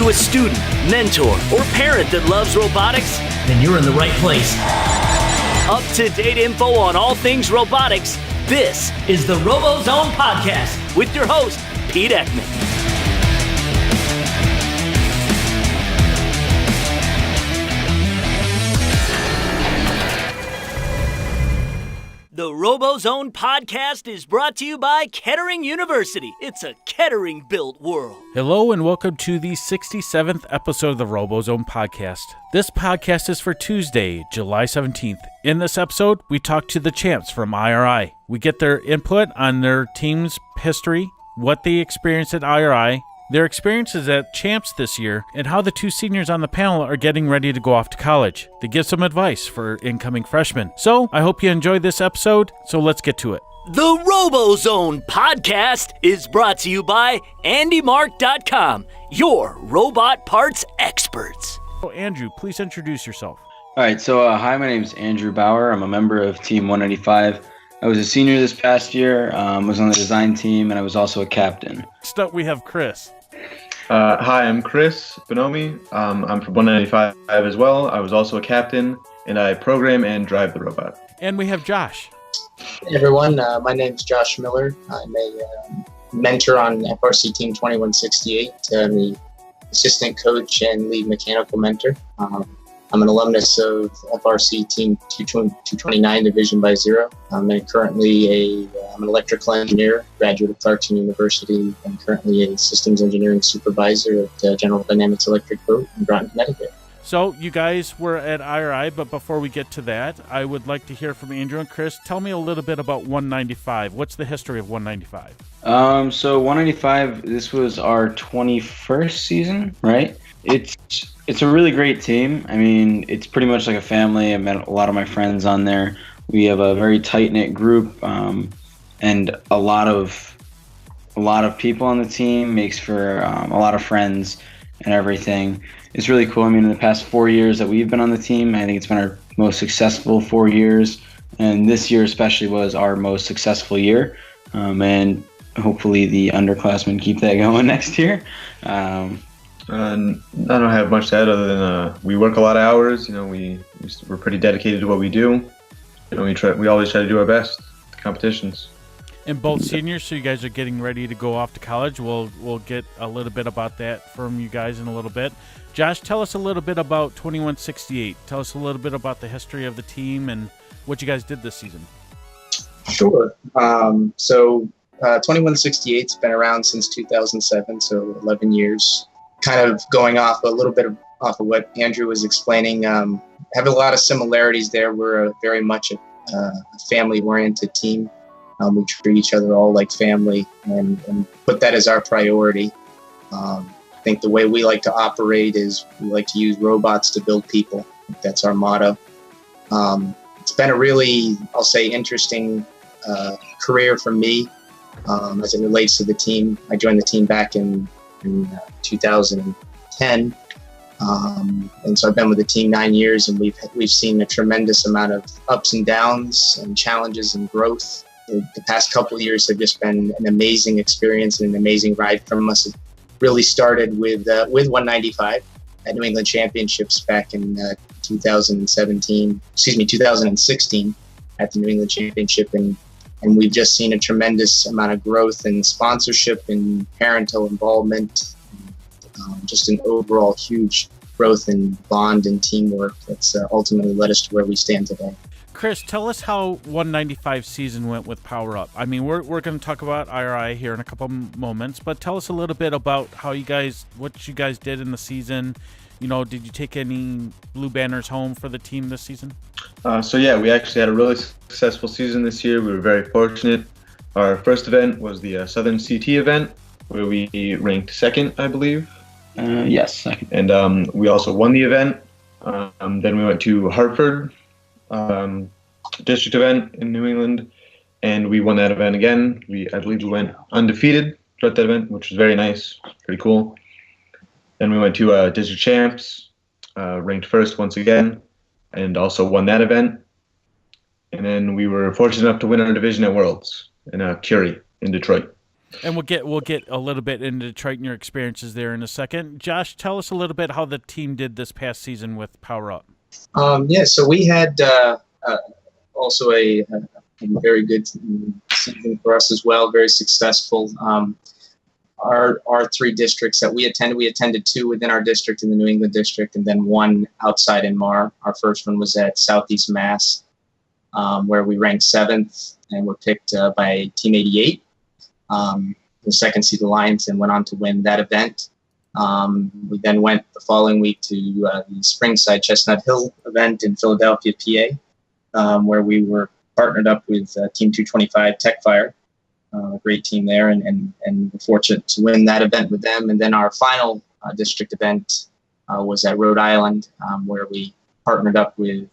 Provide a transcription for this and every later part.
you a student, mentor, or parent that loves robotics? Then you're in the right place. Up-to-date info on all things robotics. This is the RoboZone Podcast with your host, Pete Ekman. The RoboZone Podcast is brought to you by Kettering University. It's a Kettering-built world. Hello and welcome to the 67th episode of the RoboZone Podcast. This podcast is for Tuesday, July 17th. In this episode, we talk to the champs from IRI. We get their input on their team's history, what they experienced at IRI, their experiences at champs this year, and how the two seniors on the panel are getting ready to go off to college. They give some advice for incoming freshmen. So I hope you enjoyed this episode, so let's get to it. The RoboZone Podcast is brought to you by AndyMark.com, your robot parts experts. So Andrew, please introduce yourself. All right, hi, my name is Andrew Bauer. I'm a member of Team 195. I was a senior this past year, was on the design team, and I was also a captain. Next up, we have Chris. Hi, I'm Chris Bonomi. I'm from 195 as well. I was also a captain, and I program and drive the robot. And we have Josh. Hey everyone, my name is Josh Miller. I'm a mentor on FRC Team 2168. I'm the assistant coach and lead mechanical mentor. I'm an alumnus of FRC Team 229 Division by Zero. I'm currently I'm an electrical engineer, graduate of Clarkson University. I'm currently a systems engineering supervisor at General Dynamics Electric Boat in Groton, Connecticut. So you guys were at IRI, but before we get to that, I would like to hear from Andrew and Chris. Tell me a little bit about 195. What's the history of 195? So 195, this was our 21st season, right? It's a really great team. I mean, it's pretty much like a family. I met a lot of my friends on there. We have a very tight-knit group, and a lot of people on the team makes for a lot of friends and everything. It's really cool. I mean, in the past 4 years that we've been on the team, I think it's been our most successful 4 years, and this year especially was our most successful year. And hopefully the underclassmen keep that going next year. I don't have much to add other than we work a lot of hours. You know, we're pretty dedicated to what we do. You know, we always try to do our best at the competitions. And both seniors, so you guys are getting ready to go off to college. We'll get a little bit about that from you guys in a little bit. Josh, tell us a little bit about 2168. Tell us a little bit about the history of the team and what you guys did this season. Sure. 2168's been around since 2007, so 11 years. Kind of going off a little bit off of what Andrew was explaining, have a lot of similarities there. We're very much a family-oriented team. We treat each other all like family and put that as our priority. I think the way we like to operate is we like to use robots to build people. That's our motto. It's been a really, I'll say, interesting career for me as it relates to the team. I joined the team back in 2010, and so I've been with the team 9 years, and we've seen a tremendous amount of ups and downs and challenges and growth. The past couple of years have just been an amazing experience and an amazing ride from us. It really started with 195 at New England Championships back in 2016 at the New England Championship, and we've just seen a tremendous amount of growth in sponsorship and parental involvement, just an overall huge growth in bond and teamwork that's ultimately led us to where we stand today. Chris, tell us how 195 season went with Power Up. I mean, we're going to talk about IRI here in a couple moments, but tell us a little bit about what you guys did in the season. You know, did you take any blue banners home for the team this season? We actually had a really successful season this year. We were very fortunate. Our first event was the Southern CT event, where we ranked second, I believe. Yes, second. And we also won the event. Then we went to Hartford district event in New England, and we won that event again. I believe we went undefeated throughout that event, which was very nice, pretty cool. Then we went to district champs, ranked first once again, and also won that event. And then we were fortunate enough to win our division at Worlds in Curie in Detroit. And we'll get a little bit into Detroit and your experiences there in a second. Josh, tell us a little bit how the team did this past season with Power Up. So we had also a very good season for us as well, very successful. Our three districts that we attended two within our district in the New England district, and then one outside in Mar. Our first one was at Southeast Mass, where we ranked 7th and were picked by Team 88, the second seed Alliance, and went on to win that event. We then went the following week to the Springside Chestnut Hill event in Philadelphia, PA, where we were partnered up with Team 225 Tech Fire, a great team there, and we're fortunate to win that event with them. And then our final district event was at Rhode Island, where we partnered up with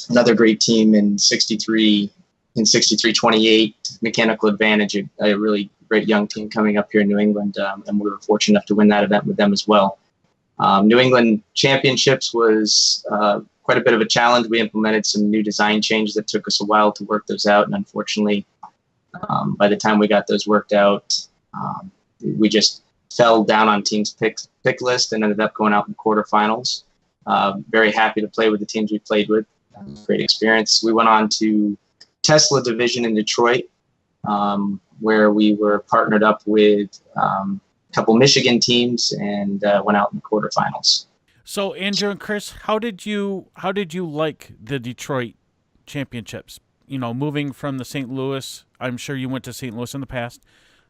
another great team in 6328 Mechanical Advantage, a really great young team coming up here in New England, and we were fortunate enough to win that event with them as well. New England Championships was quite a bit of a challenge. We implemented some new design changes that took us a while to work those out, and unfortunately, by the time we got those worked out, we just fell down on teams' pick list and ended up going out in the quarterfinals. Very happy to play with the teams we played with. Great experience. We went on to Tesla Division in Detroit, where we were partnered up with a couple Michigan teams and went out in the quarterfinals. So Andrew and Chris, how did you like the Detroit Championships? You know, moving from the St. Louis, I'm sure you went to St. Louis in the past.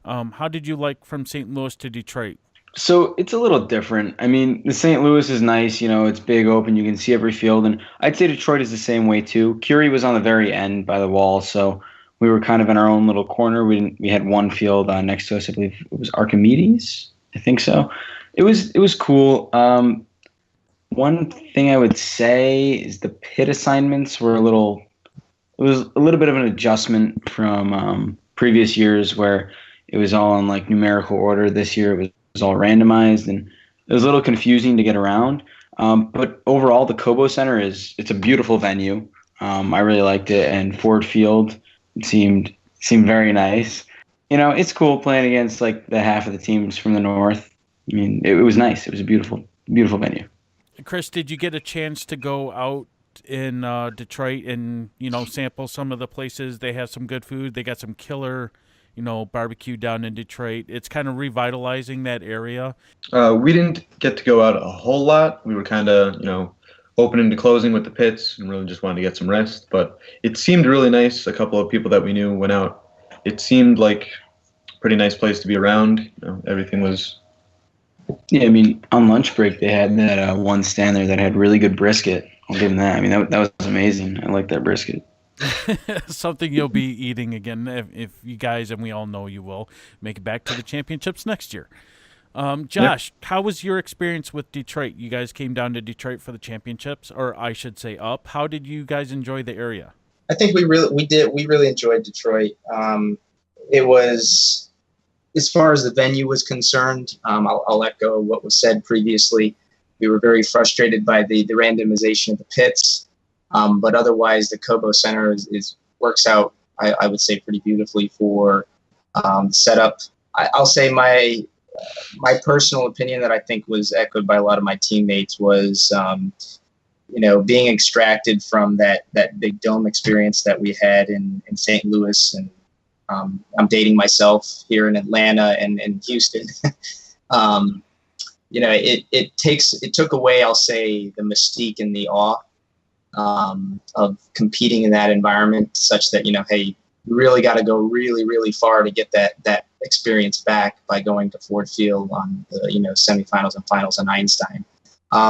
How did you like from St. Louis to Detroit? So it's a little different. I mean, the St. Louis is nice, it's big, open, you can see every field, and I'd say Detroit is the same way too. Curie was on the very end by the wall, so we were kind of in our own little corner. We had one field next to us. I believe it was Archimedes. I think so. It was cool. One thing I would say is the pit assignments were it was a little bit of an adjustment from previous years where it was all in like numerical order. This year it was all randomized, and it was a little confusing to get around. But overall, the Cobo Center it's a beautiful venue. I really liked it, and Ford Field seemed very nice. It's cool playing against like the half of the teams from the north. I mean, it was nice. It was a beautiful venue. Chris, did you get a chance to go out in Detroit and sample some of the places? They have some good food. They got some killer barbecue down in Detroit. It's kind of revitalizing that area. We didn't get to go out a whole lot. We were kind of opening to closing with the pits and really just wanted to get some rest, but it seemed really nice. A couple of people that we knew went out. It seemed like a pretty nice place to be around. Everything was... Yeah, I mean, on lunch break, they had that one stand there that had really good brisket. I'll give them that. I mean, that was amazing. I like that brisket. Something you'll be eating again if you guys, and we all know you will, make it back to the championships next year. Josh, How was your experience with Detroit? You guys came down to Detroit for the championships, or I should say up. How did you guys enjoy the area? I think we really enjoyed Detroit. It was, as far as the venue was concerned, I'll echo what was said previously. We were very frustrated by the randomization of the pits, but otherwise the Cobo Center works out, I would say, pretty beautifully for setup. I'll say my personal opinion that I think was echoed by a lot of my teammates was, being extracted from that big dome experience that we had in St. Louis, and I'm dating myself here in Atlanta and Houston. It took away, I'll say, the mystique and the awe of competing in that environment, such that, hey, you really got to go really, really far to get that experience back by going to Ford Field on the, semifinals and finals in Einstein.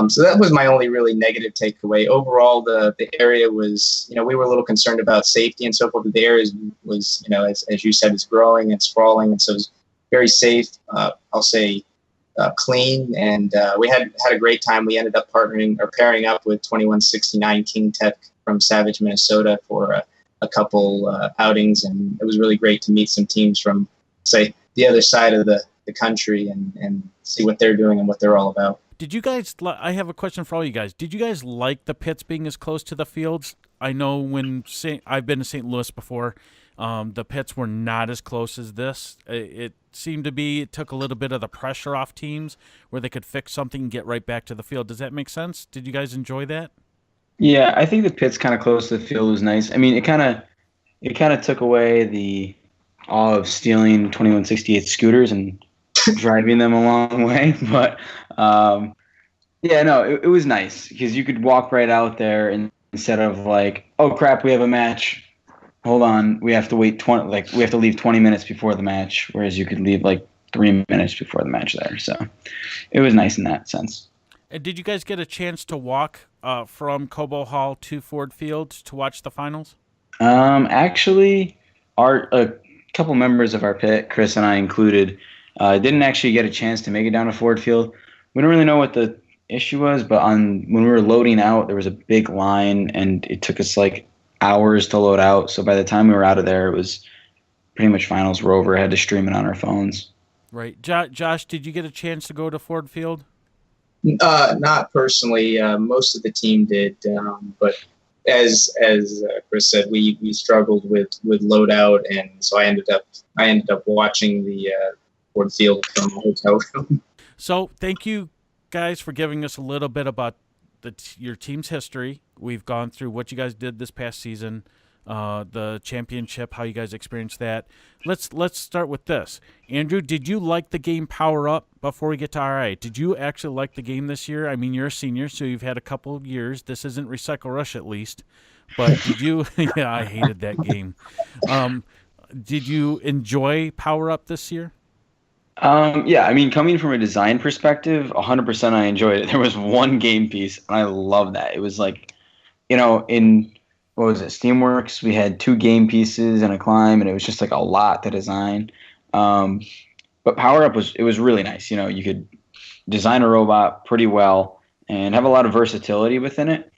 So that was my only really negative takeaway. Overall, the area was, we were a little concerned about safety and so forth, but the area was, as you said, is growing and sprawling, and so it was very safe. I'll say clean, and we had a great time. We ended up pairing up with 2169 King Tech from Savage, Minnesota for a couple outings, and it was really great to meet some teams from, say, the other side of the country and see what they're doing and what they're all about. Did you guys, I have a question for all you guys. Did you guys like the pits being as close to the fields? I know I've been to St. Louis before. The pits were not as close as this. It seemed to be, it took a little bit of the pressure off teams where they could fix something and get right back to the field. Does that make sense? Did you guys enjoy that? Yeah, I think the pits kind of close to the field was nice. I mean, it kind of took away the awe of stealing 2168 scooters and driving them a long way. But yeah, no, it was nice because you could walk right out there and instead of like, oh crap, we have a match. Hold on, we have to wait we have to leave 20 minutes before the match, whereas you could leave like 3 minutes before the match there. So it was nice in that sense. And did you guys get a chance to walk from Cobo Hall to Ford Field to watch the finals? Actually, a couple members of our pit, Chris and I included, didn't actually get a chance to make it down to Ford Field. We don't really know what the issue was, but when we were loading out, there was a big line, and it took us like hours to load out. So by the time we were out of there, it was pretty much finals were over. I had to stream it on our phones. Right. Josh, did you get a chance to go to Ford Field? Not personally. Most of the team did, but as Chris said, we struggled with loadout, and so I ended up watching the Ford Field from the hotel room. So thank you guys for giving us a little bit about your team's history. We've gone through what you guys did this past season, the championship, how you guys experienced that. Let's start with this. Andrew, did you like the game Power Up before we get to RI? Did you actually like the game this year? I mean, you're a senior, so you've had a couple of years. This isn't Recycle Rush at least. But did you – yeah, I hated that game. Did you enjoy Power Up this year? Yeah, I mean, coming from a design perspective, 100% I enjoyed it. There was one game piece, and I love that. It was like, in – what was it, Steamworks, we had 2 game pieces and a climb, and it was just like a lot to design. But Power Up was really nice. You could design a robot pretty well and have a lot of versatility within it.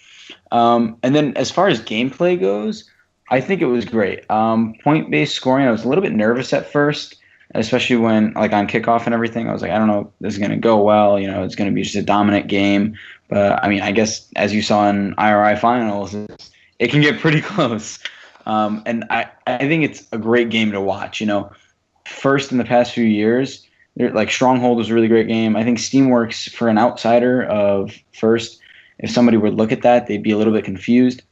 And then as far as gameplay goes, I think it was great. Point-based scoring, I was a little bit nervous at first, especially when, like, on kickoff and everything, I was like, I don't know if this is going to go well. It's going to be just a dominant game. But, I mean, I guess as you saw in IRI finals, it can get pretty close. And I think it's a great game to watch. First in the past few years, like Stronghold was a really great game. I think Steamworks, for an outsider of First, if somebody would look at that, they'd be a little bit confused.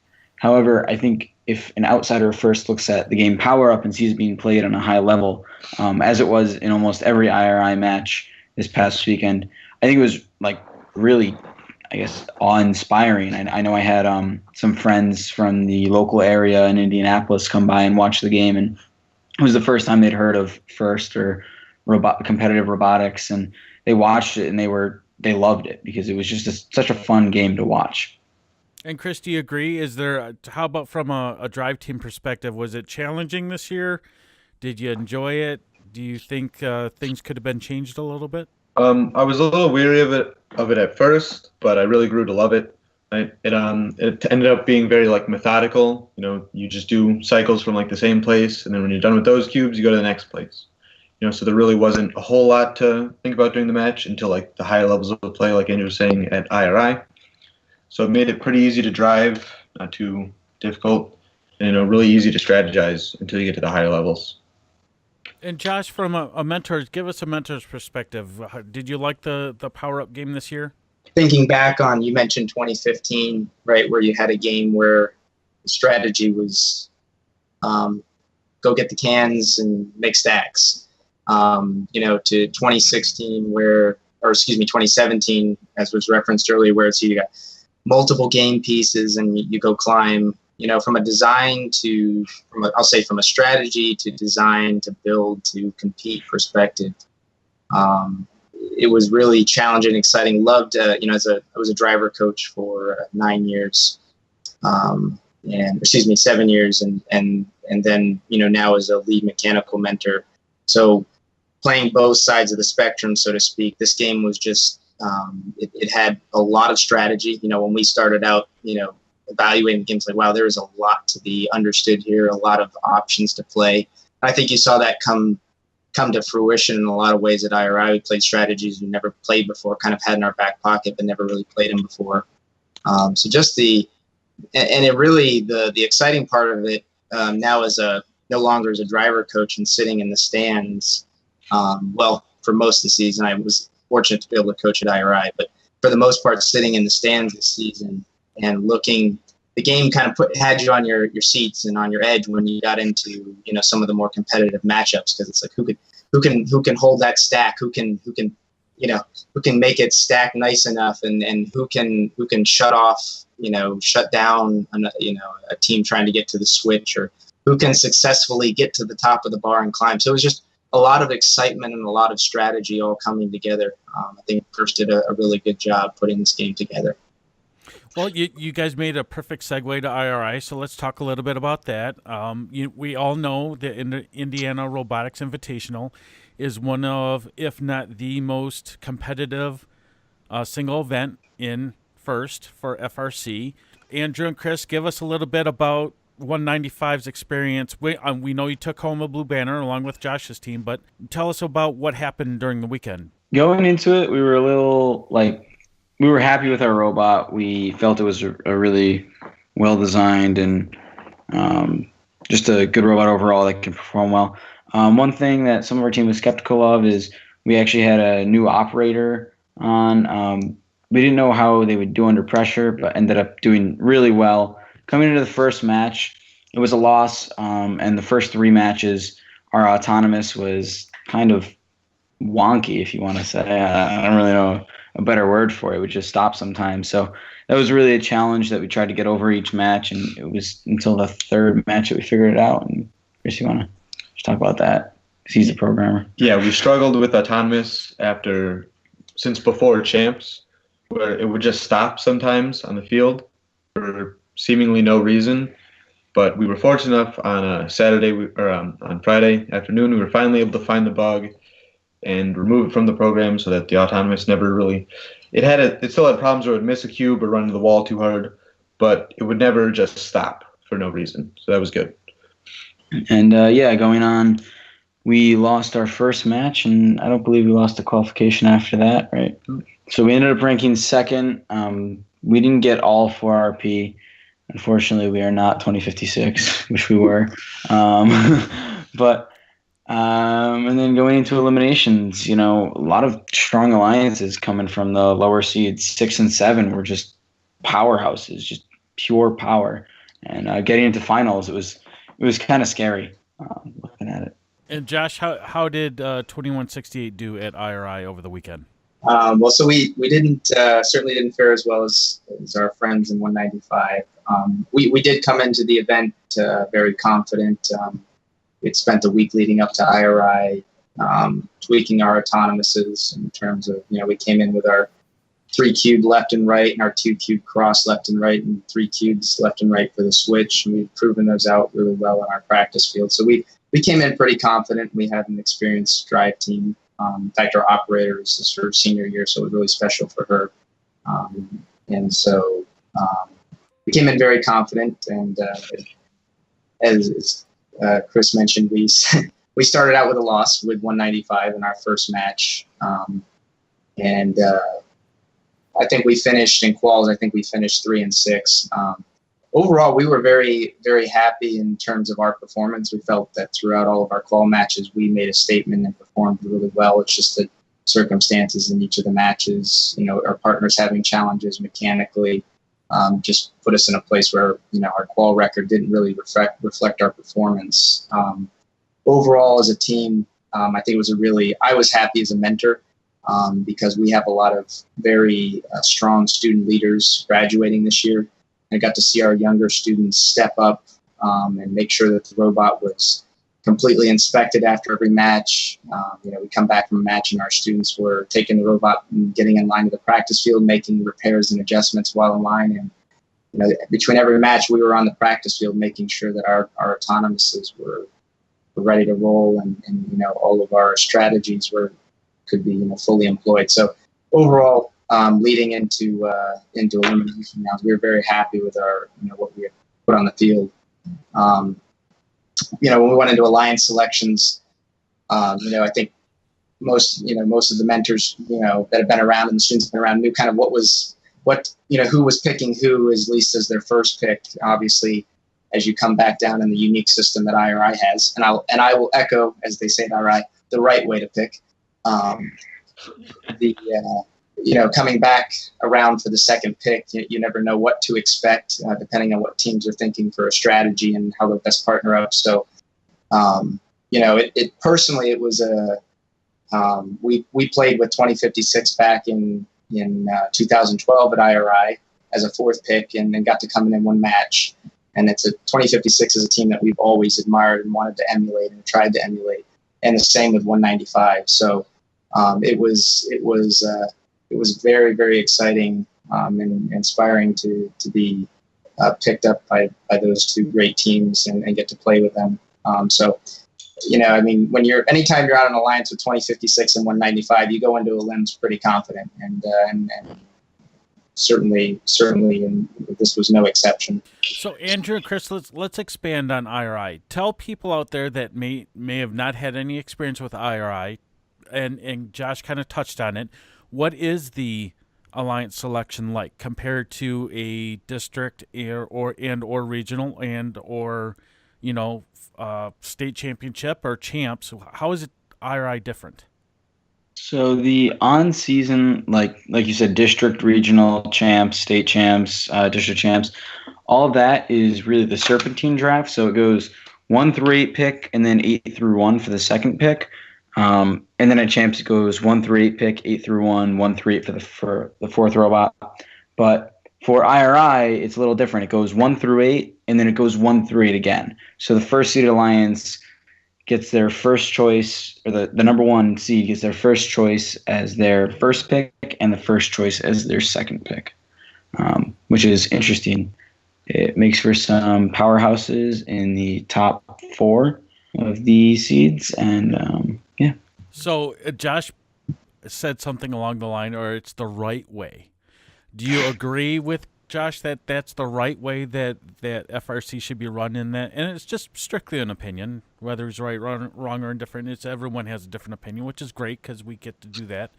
However, I think if an outsider of First looks at the game Power Up and sees it being played on a high level, as it was in almost every IRI match this past weekend, I think it was like really, I guess, awe-inspiring. I know I had some friends from the local area in Indianapolis come by and watch the game, and it was the first time they'd heard of First or competitive robotics, and they watched it and they loved it because it was just such a fun game to watch. And Chris, do you agree? How about from a drive team perspective? Was it challenging this year? Did you enjoy it? Do you think things could have been changed a little bit? I was a little weary of it at first, but I really grew to love it. It ended up being very like methodical. You just do cycles from like the same place, and then when you're done with those cubes, you go to the next place. So there really wasn't a whole lot to think about during the match until like the higher levels of play, like Andrew was saying, at IRI. So it made it pretty easy to drive, not too difficult, and really easy to strategize until you get to the higher levels. And Josh, from a mentor's, give us a mentor's perspective. Did you like the Power Up game this year? Thinking back on, you mentioned 2015, right, where you had a game where the strategy was go get the cans and make stacks. To 2016 2017, as was referenced earlier, where you got multiple game pieces and you go climb. From a design from a strategy to design to build to compete perspective, it was really challenging, exciting. Loved, I was a driver coach for 9 years, 7 years, and then now as a lead mechanical mentor. So playing both sides of the spectrum, so to speak, this game was just it had a lot of strategy. When we started out, evaluating games, like, wow, there is a lot to be understood here, a lot of options to play. I think you saw that come to fruition in a lot of ways at IRI. We played strategies we never played before, kind of had in our back pocket, but never really played them before. So just the exciting part of it now as a no longer as a driver coach and sitting in the stands. Well, for most of the season, I was fortunate to be able to coach at IRI, but for the most part, sitting in the stands this season and looking, the game kind of had you on your seats and on your edge when you got into, some of the more competitive matchups, because it's like who can hold that stack, who can make it stack nice enough, and who can shut off, shut down a team trying to get to the switch, or who can successfully get to the top of the bar and climb. So it was just a lot of excitement and a lot of strategy all coming together. I think First did a really good job putting this game together. Well, you guys made a perfect segue to IRI, so let's talk a little bit about that. We all know the Indiana Robotics Invitational is one of, if not the most competitive single event in First for FRC. Andrew and Chris, give us a little bit about 195's experience. We know you took home a blue banner along with Josh's team, but tell us about what happened during the weekend. Going into it, we were we were happy with our robot. We felt it was a really well-designed and just a good robot overall that can perform well. One thing that some of our team was skeptical of is we actually had a new operator on. We didn't know how they would do under pressure, but ended up doing really well. Coming into the first match, it was a loss, and the first 3 matches, our autonomous was kind of wonky, if you want to say. I don't really know a better word for it. It would just stop sometimes. So that was really a challenge that we tried to get over each match, and it was until the 3rd match that we figured it out. And Chris, you want to just talk about that? Because he's the programmer. Yeah, we struggled with autonomous since before champs, where it would just stop sometimes on the field for seemingly no reason. But we were fortunate enough on a Saturday on Friday afternoon, we were finally able to find the bug and remove it from the program so that the autonomous never really it still had problems where it would miss a cube or run into the wall too hard, but it would never just stop for no reason. So that was good. And going on, we lost our first match, and I don't believe we lost the qualification after that, right? So we ended up ranking 2nd. We didn't get all 4 RP. Unfortunately, we are not 2056, which we were. But and then going into eliminations, a lot of strong alliances coming from the lower seeds. 6 and 7 were just powerhouses, just pure power. And getting into finals, it was kind of scary looking at it. And Josh, how did 2168 do at IRI over the weekend? So we didn't certainly didn't fare as well as our friends in 195. We did come into the event very confident. We'd spent a week leading up to IRI, tweaking our autonomouses in terms of, we came in with our 3 cube left and right and our 2 cube cross left and right and 3 cubes left and right for the switch. And we've proven those out really well in our practice field. So we came in pretty confident. We had an experienced drive team. In fact, our operator is her senior year, so it was really special for her. And so we came in very confident. And as Chris mentioned, we started out with a loss with 195 in our first match. And I think we finished in quals. I think we finished 3 and 6. Overall, we were very, very happy in terms of our performance. We felt that throughout all of our qual matches, we made a statement and performed really well. It's just the circumstances in each of the matches, our partners having challenges mechanically, just put us in a place where, our qual record didn't really reflect our performance. Overall, as a team, I think I was happy as a mentor because we have a lot of very strong student leaders graduating this year. I got to see our younger students step up and make sure that the robot was completely inspected after every match. We come back from a match and our students were taking the robot and getting in line to the practice field, making repairs and adjustments while in line. And between every match, we were on the practice field making sure that our autonomouses were ready to roll and all of our strategies could be fully employed. So overall, leading into elimination rounds, we were very happy with our what we had put on the field. When we went into alliance selections, I think most of the mentors that have been around and the students have been around knew kind of who was picking who at least as their first pick. Obviously, as you come back down in the unique system that IRI has. And I will echo, as they say at IRI, the right way to pick. Coming back around for the second pick, you never know what to expect, depending on what teams are thinking for a strategy and how they'll best partner up. So, it personally, it was we played with 2056 back in 2012 at IRI as a fourth pick, and then got to come in one match. And it's 2056 is a team that we've always admired and wanted to emulate and tried to emulate. And the same with 195. So it was very, very exciting and inspiring to be picked up by those two great teams and get to play with them. Anytime you're out on an alliance with 2056 and 195, you go into a limbs pretty confident, and certainly, and this was no exception. So, Andrew and Chris, let's expand on IRI. Tell people out there that may have not had any experience with IRI, and Josh kind of touched on it. What is the alliance selection like compared to a district or regional or state championship or champs? How is it IRI different? So the on-season, like you said, district, regional champs, state champs, district champs, all of that is really the serpentine draft. So it goes 1 through 8 pick, and then 8 through 1 for the second pick. And then at champs it goes 1 through 8 pick, 8 through 1, 1 through 8 for the fourth robot. But for IRI, it's a little different. It goes 1 through 8, and then it goes 1 through 8 again. So the first seeded alliance gets their first choice, or the number 1 seed gets their first choice as their first pick and the first choice as their second pick, which is interesting. It makes for some powerhouses in the top 4 of the seeds, and yeah. So Josh said something along the line, or it's the right way. Do you agree with Josh that that's the right way that FRC should be run in that? And it's just strictly an opinion, whether it's right, wrong, or indifferent. Everyone has a different opinion, which is great because we get to do that.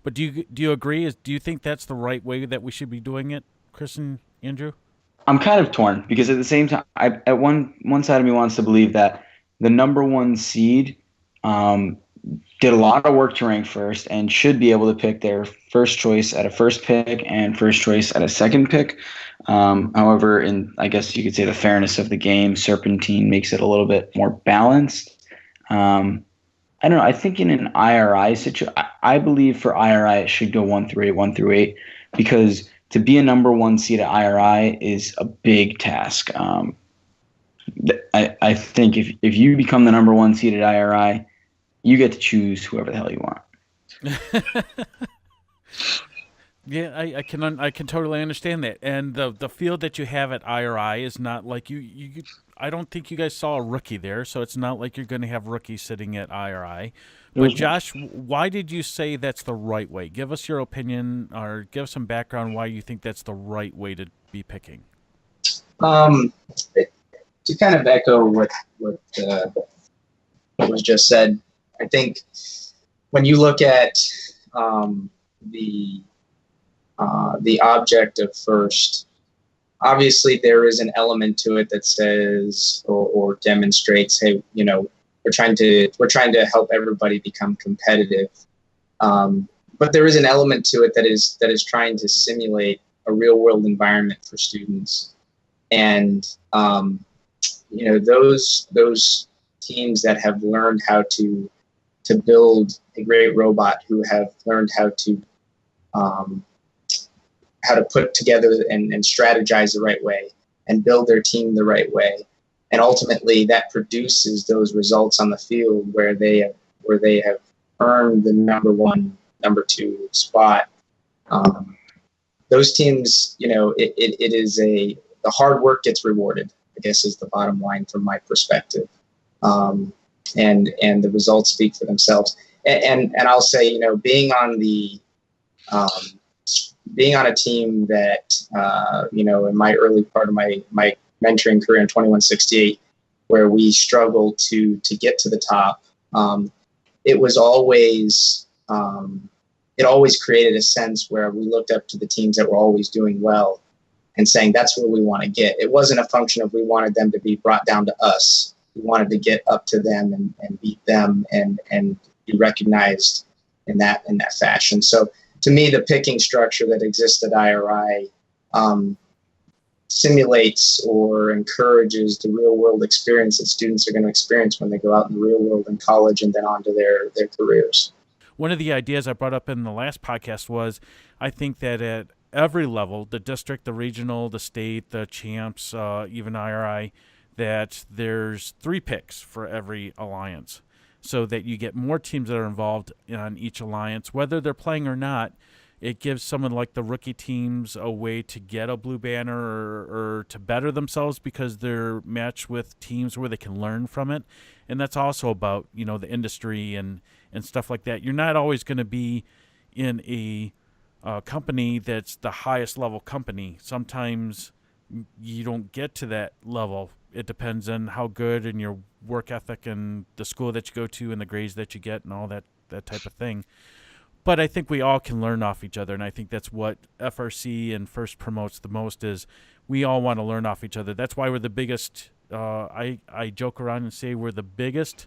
But do you agree? Do you think that's the right way that we should be doing it, Chris and Andrew? I'm kind of torn because at the same time, at one side of me wants to believe that the number 1 seed did a lot of work to rank first and should be able to pick their first choice at a first pick and first choice at a second pick. However, in I guess you could say the fairness of the game, Serpentine makes it a little bit more balanced. I don't know. I think in an IRI situation, I believe for IRI it should go 1 through 8, 1 through 8, because to be a number 1 seed at IRI is a big task. I think if you become the number 1 seed at IRI, you get to choose whoever the hell you want. Yeah, I can totally understand that. And the field that you have at IRI is not like you I don't think you guys saw a rookie there, so it's not like you're going to have rookies sitting at IRI. But Josh, why did you say that's the right way? Give us your opinion, or give us some background why you think that's the right way to be picking. To kind of echo what was just said, I think when you look at the object of first, obviously there is an element to it that says or demonstrates, hey, we're trying to help everybody become competitive. But there is an element to it that is trying to simulate a real world environment for students, and those teams that have learned how to build a great robot, who have learned how to put together and strategize the right way and build their team the right way, and ultimately that produces those results on the field where they have earned the number 1, number 2 spot. Those teams, it is the hard work gets rewarded, I guess, is the bottom line from my perspective. And the results speak for themselves. And I'll say, being on a team that, in my early part of my mentoring career in 2168, where we struggled to get to the top, it was always, it always created a sense where we looked up to the teams that were always doing well. and saying that's where we want to get. It wasn't a function of we wanted them to be brought down to us. We wanted to get up to them and beat them and be recognized in that fashion. So to me, the picking structure that exists at IRI simulates or encourages the real world experience that students are going to experience when they go out in the real world in college and then on to their careers. One of the ideas I brought up in the last podcast was I think that at every level, the district, the regional, the state, the champs, even IRI, that there's 3 picks for every alliance so that you get more teams that are involved on each alliance, whether they're playing or not. It gives someone like the rookie teams a way to get a blue banner or to better themselves because they're matched with teams where they can learn from it. And that's also about, the industry and stuff like that. You're not always going to be in a company that's the highest level company. Sometimes you don't get to that level. It depends on how good and your work ethic and the school that you go to and the grades that you get and all that type of thing. But I think we all can learn off each other, and I think that's what FRC and First promotes the most is we all want to learn off each other. That's why we're the biggest. I joke around and say we're the biggest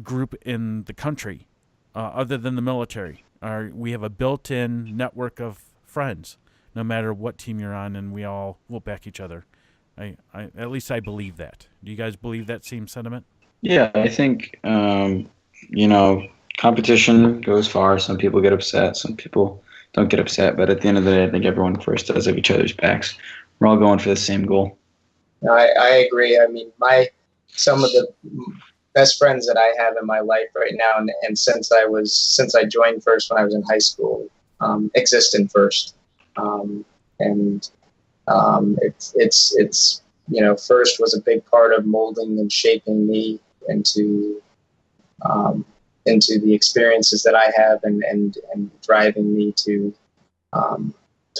group in the country, other than the military. We have a built-in network of friends, no matter what team you're on, and we all will back each other. At least I believe that. Do you guys believe that same sentiment? Yeah, I think competition goes far. Some people get upset. Some people don't get upset. But at the end of the day, I think everyone first does have each other's backs. We're all going for the same goal. I agree. I mean, some of the best friends that I have in my life right now, and since I joined First when I was in high school, exist in First, it's First was a big part of molding and shaping me into the experiences that I have and driving me to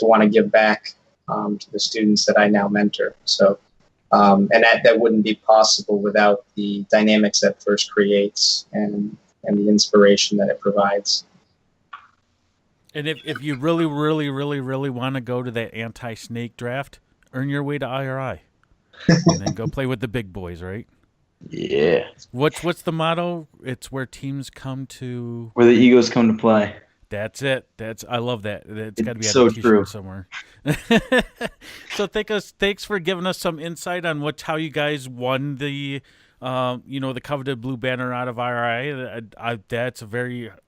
want to give back to the students that I now mentor. So, and that wouldn't be possible without the dynamics that First creates and the inspiration that it provides. And if you really, really, really, really want to go to that anti-snake draft, earn your way to IRI. And then go play with the big boys, right? Yeah. What's the motto? It's where teams come to... Where the egos come to play. That's it. I love that. It's got to be on so a t-shirt true. somewhere. So thanks for giving us some insight on how you guys won the the coveted blue banner out of IRI.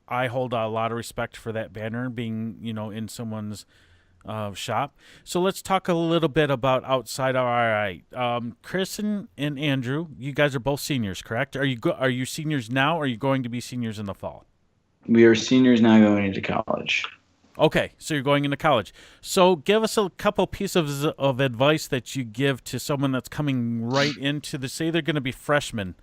I hold a lot of respect for that banner being in someone's shop. So let's talk a little bit about outside of IRI. Chris and Andrew, you guys are both seniors, correct? Are you seniors now, or are you going to be seniors in the fall? We are seniors now going into college. Okay, so you're going into college. So give us a couple pieces of advice that you give to someone that's coming right into say they're going to be freshmen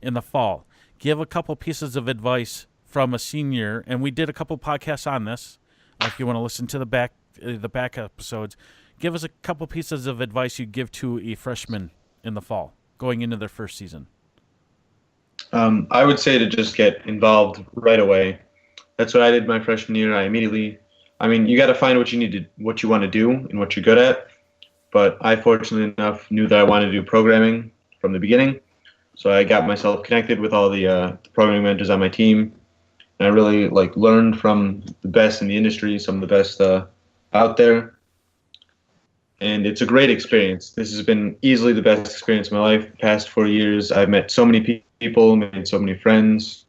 in the fall. Give a couple pieces of advice from a senior, and we did a couple podcasts on this. If you want to listen to the back episodes, give us a couple pieces of advice you give to a freshman in the fall going into their first season. I would say to just get involved right away. That's what I did my freshman year. You got to find what you want to do and what you're good at. But I, fortunately enough, knew that I wanted to do programming from the beginning. So I got myself connected with all the programming mentors on my team. And I really learned from the best in the industry, some of the best out there. And it's a great experience. This has been easily the best experience of my life. The past 4 years, I've met so many people, made so many friends.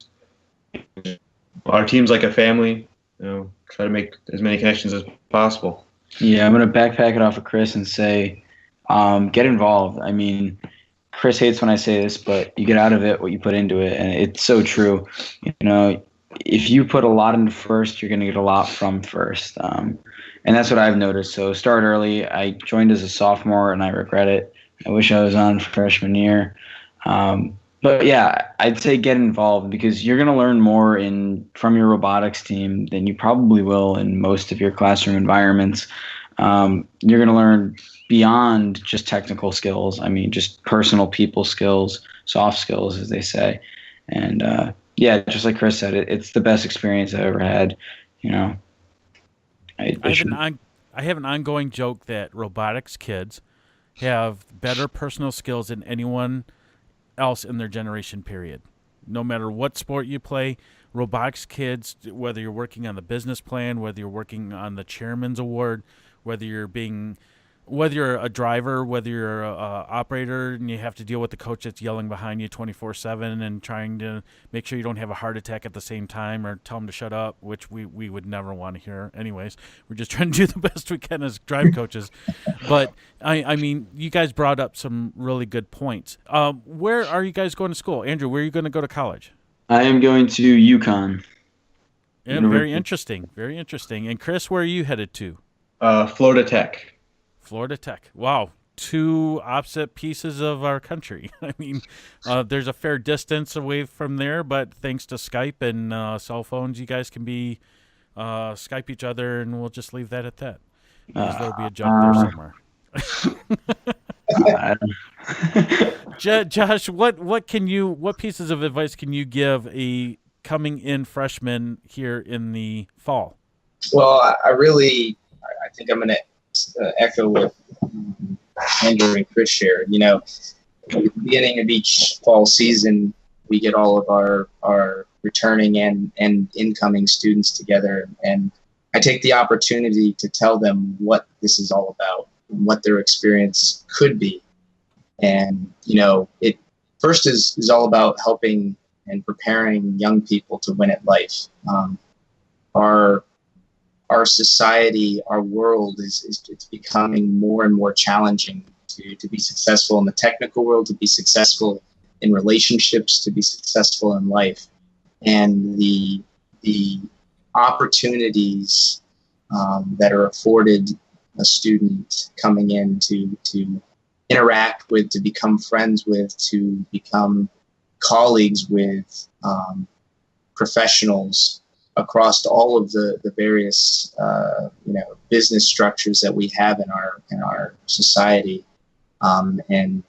Our team's like a family. Try to make as many connections as possible. Yeah, I'm going to backpack it off of Chris and say, get involved. I mean, Chris hates when I say this, but you get out of it what you put into it, and it's so true. If you put a lot into First, you're going to get a lot from First. And that's what I've noticed. So start early. I joined as a sophomore, and I regret it. I wish I was on freshman year. But yeah, I'd say get involved because you're going to learn more from your robotics team than you probably will in most of your classroom environments. You're going to learn beyond just technical skills. I mean, just personal people skills, soft skills, as they say. And just like Chris said, it's the best experience I've ever had. I have an ongoing joke that robotics kids have better personal skills than anyone else in their generation, period. No matter what sport you play, robotics kids, whether you're working on the business plan, whether you're working on the chairman's award, whether you're a driver, whether you're a operator, and you have to deal with the coach that's yelling behind you 24/7 and trying to make sure you don't have a heart attack at the same time, or tell them to shut up, which we would never want to hear. Anyways, we're just trying to do the best we can as drive coaches. But I mean, you guys brought up some really good points. Where are you guys going to school, Andrew? Where are you going to go to college? I am going to UConn. Yeah, very interesting. Very interesting. And Chris, where are you headed to? Florida Tech. Florida Tech. Wow. Two opposite pieces of our country. I mean, there's a fair distance away from there, but thanks to Skype and cell phones, you guys can be Skype each other, and we'll just leave that at that. Because there'll be a joke there somewhere. Josh, what pieces of advice can you give a coming in freshman here in the fall? Well, I think I'm going to echo what Andrew and Chris shared. You know, at the beginning of each fall season, we get all of our returning and incoming students together, and I take the opportunity to tell them what this is all about and what their experience could be. And, you know, it first is all about helping and preparing young people to win at life. Our society, our world it's becoming more and more challenging to be successful in the technical world, to be successful in relationships, to be successful in life. And the opportunities that are afforded a student coming in to interact with, to become friends with, to become colleagues with professionals across all of the various business structures that we have in our society, and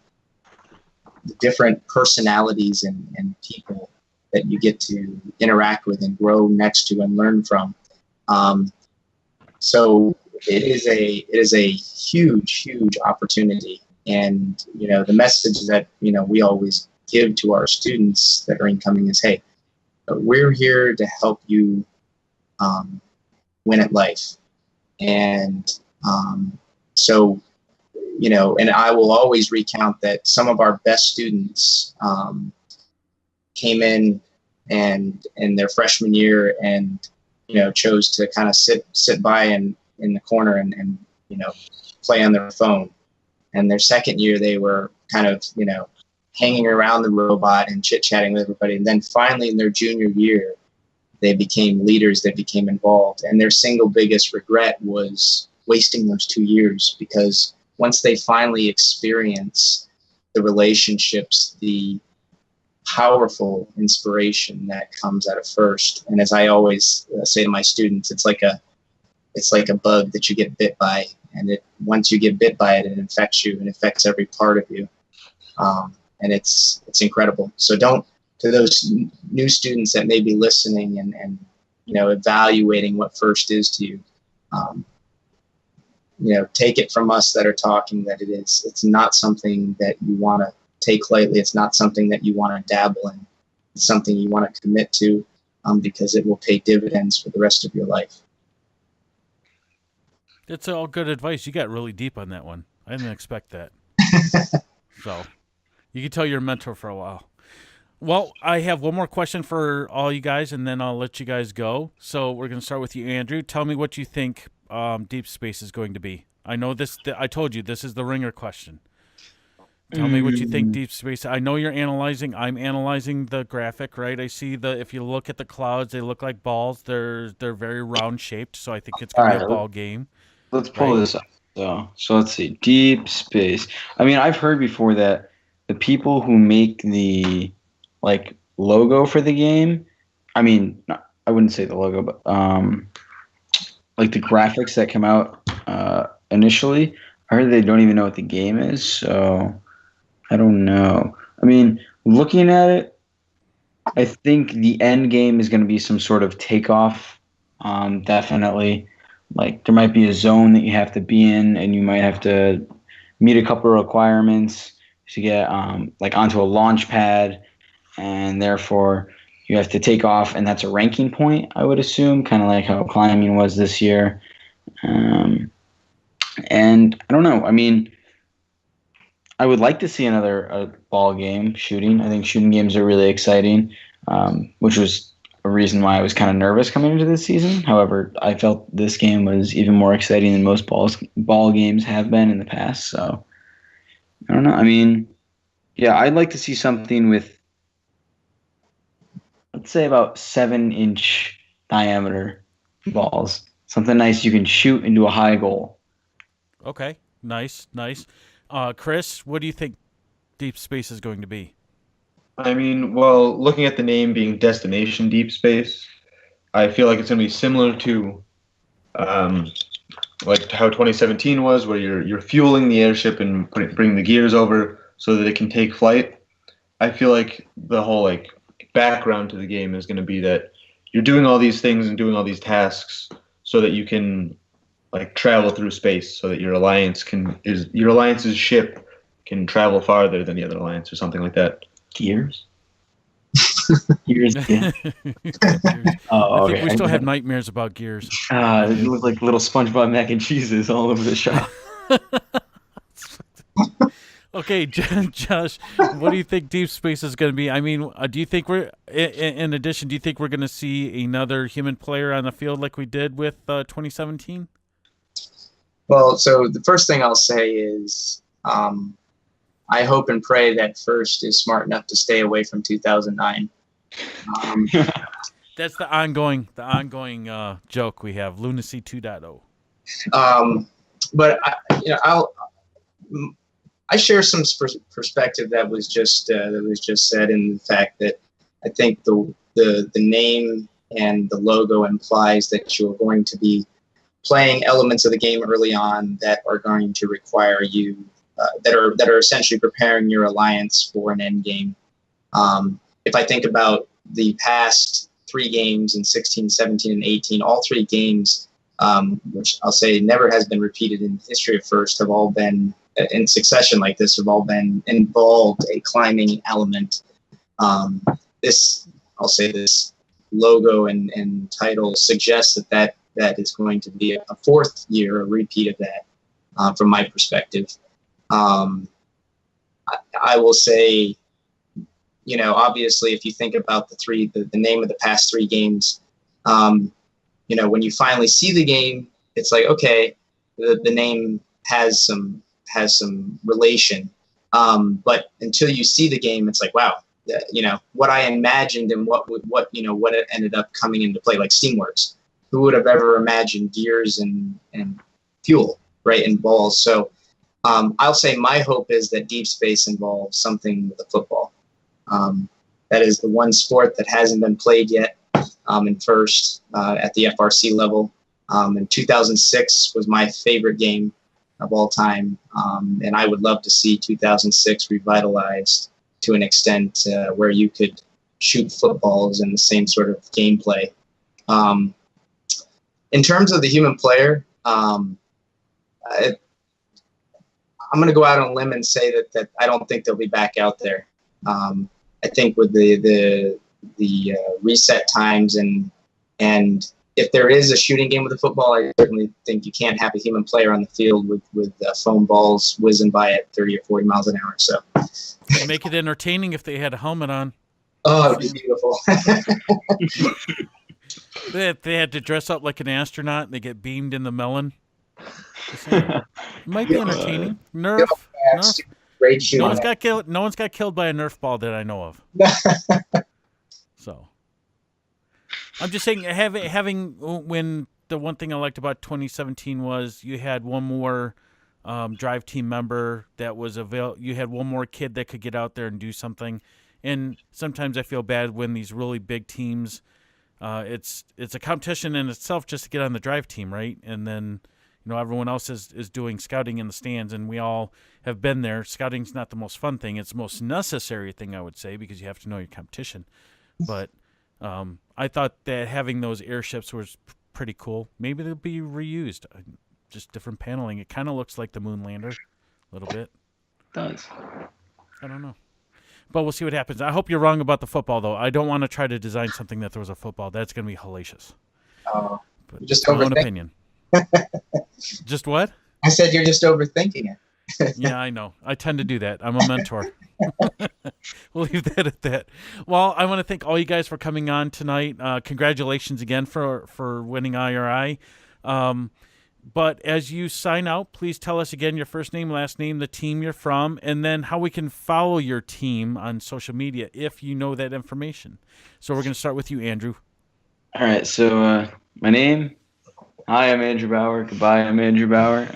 the different personalities and people that you get to interact with and grow next to and learn from. So it is a huge opportunity, and the message that we always give to our students that are incoming is, hey, we're here to help you win at life. And so, and I will always recount that some of our best students came in and in their freshman year and, chose to kind of sit by in the corner and play on their phone. And their second year, they were kind of, hanging around the robot and chit-chatting with everybody. And then finally in their junior year, they became leaders, they became involved. And their single biggest regret was wasting those 2 years, because once they finally experience the relationships, the powerful inspiration that comes out of first. And as I always say to my students, it's like a bug that you get bit by. And once you get bit by it, it infects you and affects every part of you. And it's incredible. So to those new students that may be listening and evaluating what first is to you, take it from us that are talking that it's not something that you want to take lightly. It's not something that you want to dabble in. It's something you want to commit to, because it will pay dividends for the rest of your life. That's all good advice. You got really deep on that one. I didn't expect that. So you can tell you're a mentor for a while. Well, I have one more question for all you guys, and then I'll let you guys go. So we're going to start with you, Andrew. Tell me what you think Deep Space is going to be. I know this. I told you this is the ringer question. Tell me what you think Deep Space. I know you're analyzing. I'm analyzing the graphic, right? I see if you look at the clouds, they look like balls. They're very round shaped, so I think it's going to be a ball game. Let's pull this up. So let's see. Deep Space. I mean, I've heard before that the people who make the logo for the game, I mean, I wouldn't say the logo, but the graphics that come out initially, I heard they don't even know what the game is, so I don't know. I mean, looking at it, I think the end game is going to be some sort of takeoff, definitely. like there might be a zone that you have to be in, and you might have to meet a couple of requirements to get like onto a launch pad, and therefore you have to take off, and that's a ranking point, I would assume, kind of like how climbing was this year. And I don't know. I mean, I would like to see another ball game shooting. I think shooting games are really exciting, which was a reason why I was kind of nervous coming into this season. However, I felt this game was even more exciting than most ball games have been in the past. So I don't know. I mean, yeah, I'd like to see something with, let's say, about 7-inch diameter balls. Something nice you can shoot into a high goal. Okay, nice. Chris, what do you think Deep Space is going to be? I mean, well, looking at the name being Destination Deep Space, I feel like it's going to be similar to like how 2017 was, where you're fueling the airship and bringing the gears over so that it can take flight. I feel like the whole like background to the game is going to be that you're doing all these things and doing all these tasks so that you can like travel through space, so that your alliance's ship can travel farther than the other alliance or something like that. Gears? Gears, yeah. I think we still have nightmares about Gears. It looked like little SpongeBob mac and cheeses all over the shop. Okay, Josh, what do you think Deep Space is going to be? I mean, do you think in addition, do you think we're going to see another human player on the field like we did with 2017? Well, so the first thing I'll say is I hope and pray that First is smart enough to stay away from 2009. That's the ongoing joke we have, Lunacy 2.0. But I share some perspective that was just said, in the fact that I think the name and the logo implies that you're going to be playing elements of the game early on that are going to require you that are essentially preparing your alliance for an end game. If I think about the past 3 games in 16, 17, and 18, all 3 games, which I'll say never has been repeated in the history of First, have all been in succession like this, have all been involved a climbing element. This logo and title suggests that is going to be a 4th year, a repeat of that, from my perspective. I will say, obviously, if you think about the name of the past 3 games, when you finally see the game, it's like, okay, the name has some relation. But until you see the game, it's like, wow, what I imagined and what it ended up coming into play, like Steamworks. Who would have ever imagined gears and fuel, right, and balls? So I'll say my hope is that Deep Space involves something with a football. That is the one sport that hasn't been played yet in First at the FRC level. And 2006 was my favorite game of all time, and I would love to see 2006 revitalized to an extent where you could shoot footballs in the same sort of gameplay. In terms of the human player, I'm going to go out on a limb and say that I don't think they'll be back out there. I think with the reset times and if there is a shooting game with a football, I certainly think you can't have a human player on the field with foam balls whizzing by at 30 or 40 miles an hour. So it'd make it entertaining if they had a helmet on. Oh, it'd be beautiful. They had to dress up like an astronaut and they get beamed in the melon. It might be entertaining. Nerf. Great shooting. No one's got killed by a Nerf ball that I know of. So I'm just saying, having when the one thing I liked about 2017 was you had one more drive team member that was you had one more kid that could get out there and do something. And sometimes I feel bad when these really big teams, it's a competition in itself just to get on the drive team, right? And then everyone else is doing scouting in the stands, and we all have been there. Scouting's not the most fun thing; it's the most necessary thing, I would say, because you have to know your competition. But I thought that having those airships was pretty cool. Maybe they'll be reused, just different paneling. It kind of looks like the moon lander, a little bit. It does. I don't know. But we'll see what happens. I hope you're wrong about the football, though. I don't want to try to design something that throws a football. That's going to be hellacious. Oh, But just my own overthink. opinion. Just what? I said you're just overthinking it. Yeah, I know. I tend to do that. I'm a mentor. We'll leave that at that. Well, I want to thank all you guys for coming on tonight. Congratulations again for winning IRI. But as you sign out, please tell us again your first name, last name, the team you're from, and then how we can follow your team on social media if you know that information. So we're going to start with you, Andrew. All right. So my name. Hi, I'm Andrew Bauer. Goodbye, I'm Andrew Bauer.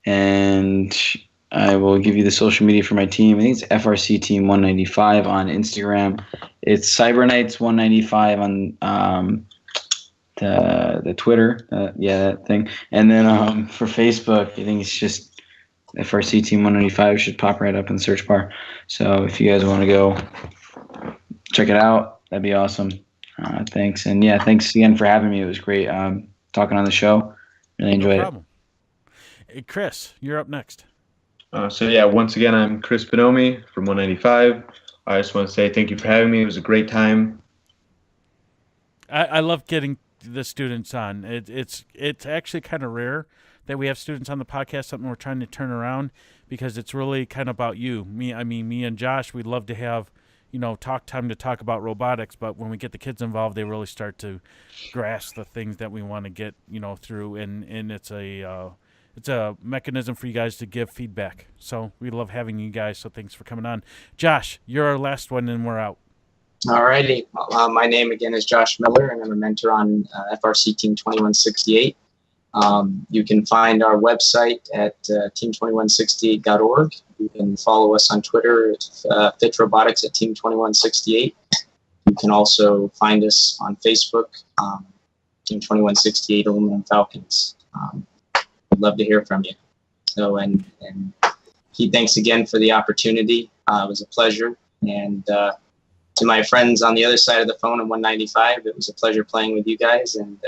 And I will give you the social media for my team. I think it's FRC Team 195 on Instagram. It's Cyberknights 195 on the Twitter. That thing. And then for Facebook, I think it's just FRC Team 195. It should pop right up in the search bar. So if you guys want to go check it out, that'd be awesome. Thanks. And yeah, thanks again for having me. It was great talking on the show. Really enjoyed No problem. Hey, Chris, you're up next. Once again, I'm Chris Bonomi from 195. I just want to say thank you for having me. It was a great time. I love getting the students on. It's actually kind of rare that we have students on the podcast, something we're trying to turn around, because it's really kind of about you. Me and Josh, we'd love to have, talk time to talk about robotics, but when we get the kids involved, they really start to grasp the things that we want to get, through, and it's a mechanism for you guys to give feedback. So we love having you guys, so thanks for coming on. Josh, you're our last one, and we're out. All righty. My name again is Josh Miller, and I'm a mentor on FRC Team 2168. You can find our website at team2168.org. You can follow us on Twitter at Fitch Robotics at Team2168. You can also find us on Facebook, Team 2168 Aluminum Falcons. I'd love to hear from you. So, and Pete, thanks again for the opportunity. It was a pleasure. And to my friends on the other side of the phone in 195, it was a pleasure playing with you guys, and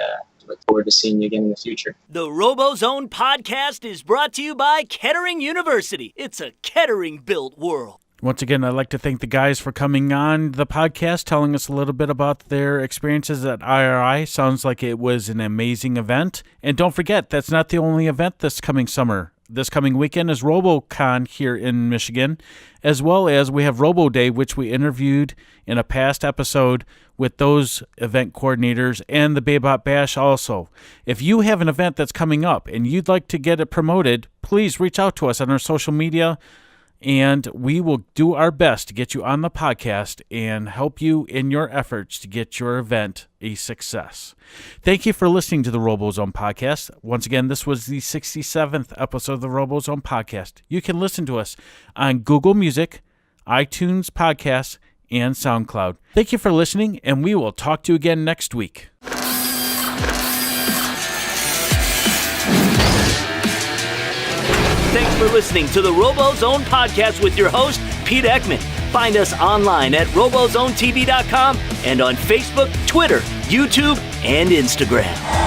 look forward to seeing you again in the future. The RoboZone podcast is brought to you by Kettering University. It's a Kettering-built world. Once again, I'd like to thank the guys for coming on the podcast, telling us a little bit about their experiences at IRI. Sounds like it was an amazing event. And don't forget, that's not the only event this coming summer. This coming weekend is RoboCon here in Michigan, as well as we have Robo Day, which we interviewed in a past episode with those event coordinators, and the Baybot Bash also. If you have an event that's coming up and you'd like to get it promoted, please reach out to us on our social media, and we will do our best to get you on the podcast and help you in your efforts to get your event a success. Thank you for listening to the RoboZone podcast. Once again, this was the 67th episode of the RoboZone podcast. You can listen to us on Google Music, iTunes Podcasts, and SoundCloud. Thank you for listening, and we will talk to you again next week. Thanks for listening to the RoboZone podcast with your host, Pete Ekman. Find us online at robozonetv.com and on Facebook, Twitter, YouTube, and Instagram.